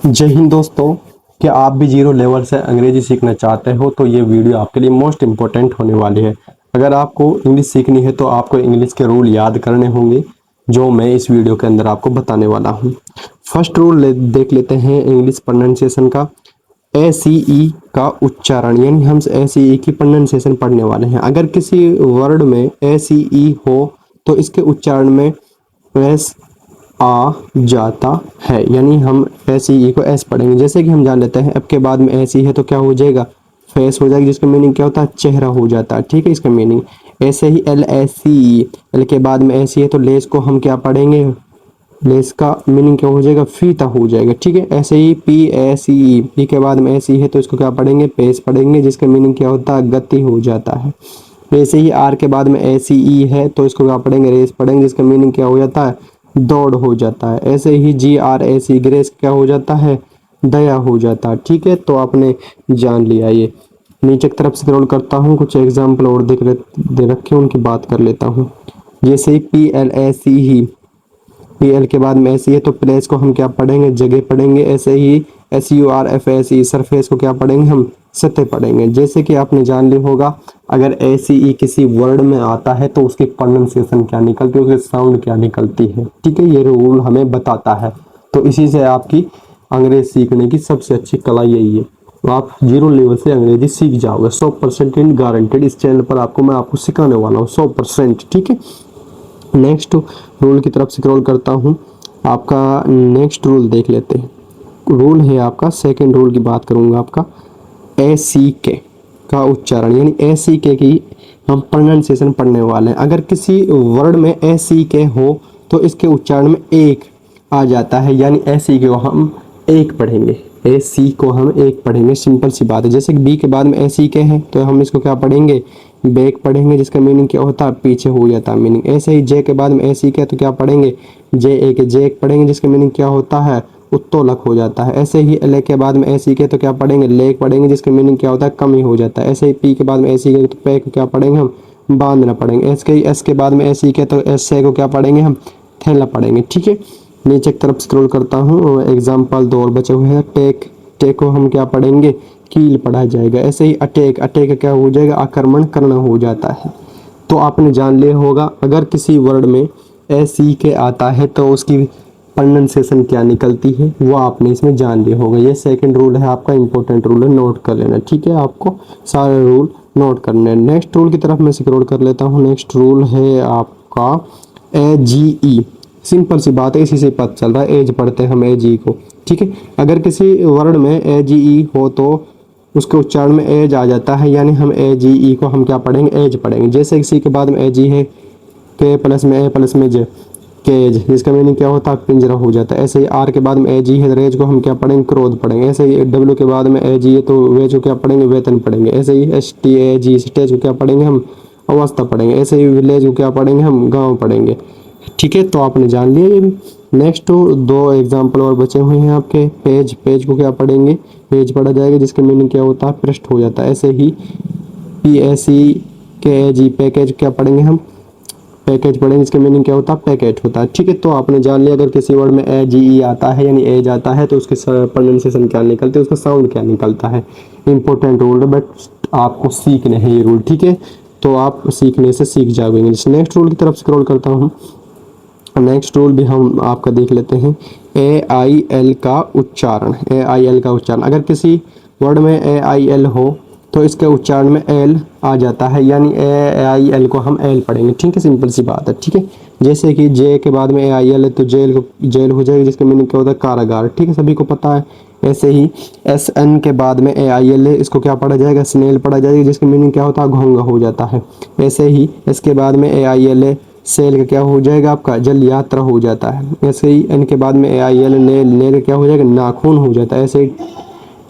जय हिंद दोस्तों। क्या आप भी जीरो लेवल से अंग्रेजी सीखना चाहते हो तो ये वीडियो आपके लिए मोस्ट इम्पोर्टेंट होने वाली है। अगर आपको इंग्लिश सीखनी है तो आपको इंग्लिश के रूल याद करने होंगे जो मैं इस वीडियो के अंदर आपको बताने वाला हूँ। फर्स्ट रूल देख लेते हैं इंग्लिश प्रोनाउंसिएशन का। ACE का उच्चारण, यानी हम ACE की प्रोनाउंसिएशन पढ़ने वाले हैं। अगर किसी वर्ड में ACE हो तो इसके उच्चारण में एस आ जाता है, यानी हम ऐसे ई को एस पढ़ेंगे। जैसे कि हम जान लेते हैं अब के बाद में ऐसी है तो क्या हो जाएगा, फेस हो जाएगी, जिसका मीनिंग क्या होता है, चेहरा हो जाता है। ठीक है, इसका मीनिंग ऐसे ही LSE, एल के बाद में ऐसी है तो लेस को हम क्या पढ़ेंगे, लेस का मीनिंग क्या हो जाएगा, फीता हो जाएगा। ठीक है, ऐसे ही PACE, पी के बाद में ऐसी है तो इसको क्या पढ़ेंगे, पेस पढ़ेंगे, जिसका मीनिंग क्या होता है, गति हो जाता है। वैसे ही आर के बाद में ACE है तो इसको क्या पढ़ेंगे, रेस पढ़ेंगे, जिसका मीनिंग क्या हो जाता है, दौड़ हो जाता है। ऐसे ही GRAC, ग्रेस क्या हो जाता है, दया हो जाता है। ठीक है, तो आपने जान लिया। ये नीचे की तरफ स्क्रॉल करता हूँ, कुछ एग्जाम्पल और दे रखे उनकी बात कर लेता हूँ। जैसे ही PLAC ही, PL के बाद में ऐसी है तो प्लेस को हम क्या पढ़ेंगे, जगह पढ़ेंगे। ऐसे ही SURFACE, सरफेस को क्या पढ़ेंगे, हम सतह पढ़ेंगे। जैसे कि आपने जान लिया होगा, अगर ACE किसी वर्ड में आता है तो उसकी प्रोनाउंसिएशन क्या निकलती है, उसकी साउंड क्या निकलती है। ठीक है, ये रूल हमें बताता है। तो इसी से आपकी अंग्रेजी सीखने की सबसे अच्छी कला यही है। तो आप जीरो लेवल से अंग्रेजी सीख जाओगे 100% इन गारंटेड। इस चैनल पर मैं आपको सिखाने वाला हूँ 100%। ठीक है, नेक्स्ट रूल की तरफ स्क्रॉल करता हूँ। आपका नेक्स्ट रूल देख लेते हैं। रूल है आपका, सेकंड रूल की बात करूँगा आपका, ACK का उच्चारण, यानी ACK की हम प्रोनाउंसिएशन पढ़ने वाले हैं। अगर किसी वर्ड में ACK हो तो इसके उच्चारण में एक आ जाता है, यानी ACK को हम एक पढ़ेंगे, AC को हम एक पढ़ेंगे। सिंपल सी बात है। जैसे कि B के बाद में ACK है तो हम इसको क्या पढ़ेंगे, बैक पढ़ेंगे, जिसका मीनिंग क्या होता है, पीछे हो जाता है मीनिंग। ऐसे ही J के बाद में ACK है तो क्या पढ़ेंगे, JAK पढ़ेंगे, जिसका मीनिंग क्या होता है, उत्तोलक हो जाता है। ऐसे ही L के बाद में ACK तो क्या पढ़ेंगे, लेक पढ़ेंगे, जिसका मीनिंग क्या होता है, कमी हो जाता है। ऐसे ही P के बाद में ACK तो पे को क्या पढ़ेंगे, हम बांधना पढ़ेंगे। S के बाद में ACK तो एस को क्या पढ़ेंगे, हम थैला पढ़ेंगे। ठीक है, नीचे की तरफ स्क्रॉल करता हूँ। एग्जाम्पल दो और बचे हुए हैं। टेक को हम क्या पढ़ेंगे, कील पढ़ा जाएगा। ऐसे ही अटैक क्या हो जाएगा, आक्रमण करना हो जाता है। तो आपने जान लिया होगा, अगर किसी वर्ड में ACK आता है तो उसकी प्रोनाउंसिएशन क्या निकलती है वो आपने इसमें जान लिया होगा। ये सेकंड रूल है आपका, इंपॉर्टेंट रूल है, नोट कर लेना। ठीक है, आपको सारे रूल नोट करने हैं। नेक्स्ट रूल की तरफ मैं स्क्रॉल कर लेता हूँ। नेक्स्ट रूल है आपका AGE। सिंपल सी बात है, इसी से पता चल रहा है, एज पढ़ते हैं हम AGE को। ठीक है, अगर किसी वर्ड में AGE हो तो उसके उच्चारण में एज आ जाता है, यानी हम AGE को हम क्या पढ़ेंगे, एज पढ़ेंगे। जैसे किसी के बाद में AG है, के प्लस में A प्लस में J, केज, जिसका मीनिंग क्या होता है, पिंजरा हो जाता है। ऐसे ही R के बाद में AG है, रेज को हम क्या पढ़ेंगे, क्रोध पढ़ेंगे। ऐसे ही W के बाद में AG है तो वेज को क्या पढ़ेंगे, वेतन पढ़ेंगे। ऐसे ही STAG, स्टेज को क्या पढ़ेंगे, हम अवस्था पढ़ेंगे। ऐसे ही विलेज को क्या पढ़ेंगे, हम गाँव पढ़ेंगे। ठीक है, तो आपने जान लिया ये भी। नेक्स्ट दो एग्जाम्पल और बचे हुए हैं आपके। पेज को क्या पढ़ेंगे, पेज पढ़ा जाएगा, जिसका मीनिंग क्या होता है, पृष्ठ हो जाता है। ऐसे ही PACKAG, पैकेज क्या पढ़ेंगे, हम पैकेज पढ़ेंगे, जिसका मीनिंग क्या होता है, पैकेट होता है। ठीक है, तो आपने जान लिया, अगर किसी वर्ड में AGE आता है यानी एज आता है तो उसके प्रोनाउंसिएशन क्या निकलते हैं, उसका साउंड क्या निकलता है। इंपॉर्टेंट रूल है, बट आपको सीखने हैं ये रूल। ठीक है, तो आप सीखने से सीख जाओगे। नेक्स्ट रूल की तरफ स्क्रॉल करता हूँ। नेक्स्ट रूल भी हम आपका देख लेते हैं। AIL का उच्चारण, AIL का उच्चारण, अगर किसी वर्ड में AIL हो तो इसके उच्चारण में L आ जाता है, यानी AIL को हम L पढ़ेंगे। ठीक है, सिंपल सी बात है। ठीक है, जैसे कि J के बाद में AIL है तो जेल हो जाएगी, जिसका मीनिंग क्या होता है, कारागार। ठीक है, सभी को पता है। ऐसे ही SN के बाद में AIL है, इसको क्या पढ़ा जाएगा, स्नेल पढ़ा जाएगा, जिसका मीनिंग क्या होता है, घोंघा हो जाता है। ऐसे ही इसके बाद में AIL है, सेल का क्या हो जाएगा, आपका जल यात्रा हो जाता है। ऐसे ही एन के बाद में AIL, नेल का क्या हो जाएगा, नाखून हो जाता है। ऐसे ही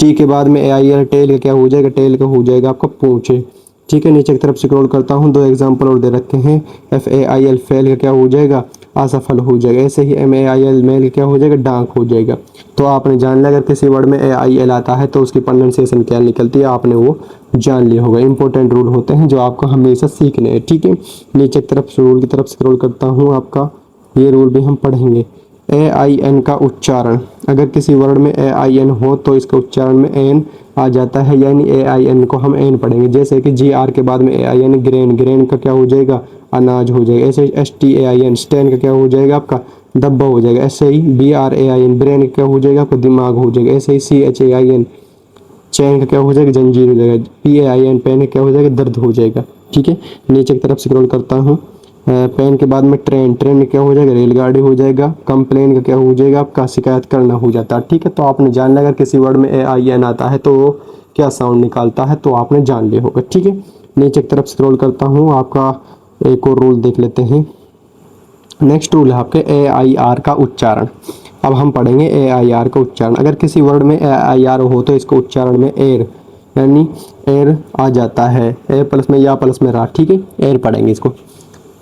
टी के बाद में AIL, टेल का क्या हो जाएगा, टेल का हो जाएगा आपका पूंछे। ठीक है, नीचे की तरफ स्क्रॉल करता हूँ। दो एग्जाम्पल और दे रखे हैं। FAIL, फेल का क्या हो जाएगा, असफल हो जाएगा। ऐसे ही MAIL, मेल का क्या हो जाएगा, डांक हो जाएगा। तो आपने जान लिया, अगर किसी वर्ड में AIL आता है तो उसकी प्रोनाउंसिएशन क्या निकलती है, आपने वो जान लिया होगा। इंपॉर्टेंट रूल होते हैं जो आपको हमेशा सीखने हैं। ठीक है, नीचे की तरफ रूल की तरफ स्क्रॉल करता हूँ। आपका ये रूल भी हम पढ़ेंगे। AIN का उच्चारण, अगर किसी वर्ड में AIN हो तो इसके उच्चारण में एन आ जाता है, यानी AIN को हम एन पढ़ेंगे। जैसे कि GR के बाद में AIN, ग्रेन, ग्रेन का क्या हो जाएगा, अनाज हो जाएगा। ऐसे STAIN, स्टैन का क्या हो जाएगा, आपका डब्बा हो जाएगा। ऐसे ही BRAIN, ब्रेन का क्या हो जाएगा, आपका दिमाग हो जाएगा। ऐसे ही CHAIN, चैन का क्या हो जाएगा, जंजीर हो जाएगा। PAIN, पेन का क्या हो जाएगा, दर्द हो जाएगा। ठीक है, नीचे की तरफ स्क्रॉल करता हूँ। पेन के बाद में ट्रेन, ट्रेन में क्या हो जाएगा, रेलगाड़ी हो जाएगा। कंप्लेन का क्या हो जाएगा, आपका शिकायत करना हो जाता है। ठीक है, तो आपने जान लिया अगर किसी वर्ड में AIN आता है तो वो क्या साउंड निकालता है, तो आपने जान लिया होगा। ठीक है, नीचे की तरफ स्क्रॉल करता हूँ, आपका एक और रूल देख लेते हैं। नेक्स्ट रूल है आपके AIR का उच्चारण। अब हम पढ़ेंगे AIR का उच्चारण। अगर किसी वर्ड में AIR हो तो इसको उच्चारण में एयर, यानी एयर आ जाता है। ए प्लस में या प्लस में रा, ठीक है, एयर पढ़ेंगे इसको।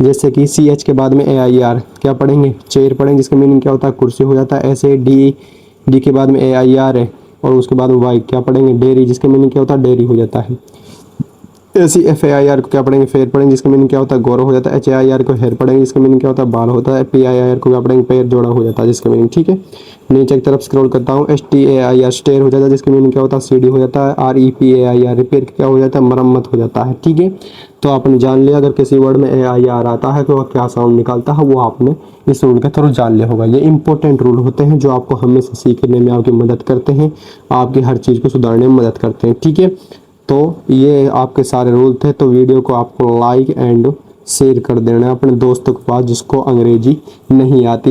जैसे कि CH के बाद में AIR क्या पढ़ेंगे, चेयर पढ़ेंगे, जिसका मीनिंग क्या होता है, कुर्सी हो जाता है। ऐसे डी के बाद में AIR है और उसके बाद में वाई क्या पढ़ेंगे, डेयरी, जिसका मीनिंग क्या होता है, डेयरी हो जाता है। ऐसी FAIR को क्या पढ़ेंगे, फेयर पढ़ेंगे, जिसका मीनिंग क्या होता है, गौरव हो जाता है। HAIR को हेयर पढ़ेंगे, जिसका मीनिंग क्या होता है, बाल होता है। PIR को क्या पढ़ेंगे, पैर जोड़ा हो जाता है, जिसका मीनिंग, ठीक है। नीचे की तरफ स्क्रॉल करता हूँ, STAIR, स्टेयर हो जाता है, जिसका मीनिंग क्या होता है, सीढ़ी हो जाता है। REPAIR, रिपेयर क्या हो जाता है, मरम्मत हो जाता है। ठीक है, तो आपने जान लिया अगर किसी वर्ड में AIR आता है तो क्या साउंड निकालता है, वो आपने इस रूल के थ्रू जान लिया होगा। ये इंपॉर्टेंट रूल होते हैं जो आपको हमेशा सीखने में आपकी मदद करते हैं, आपकी हर चीज़ को सुधारने में मदद करते हैं। ठीक है, तो ये आपके सारे रूल थे। तो वीडियो को आपको लाइक एंड शेयर कर देना अपने दोस्तों के पास जिसको अंग्रेजी नहीं आती।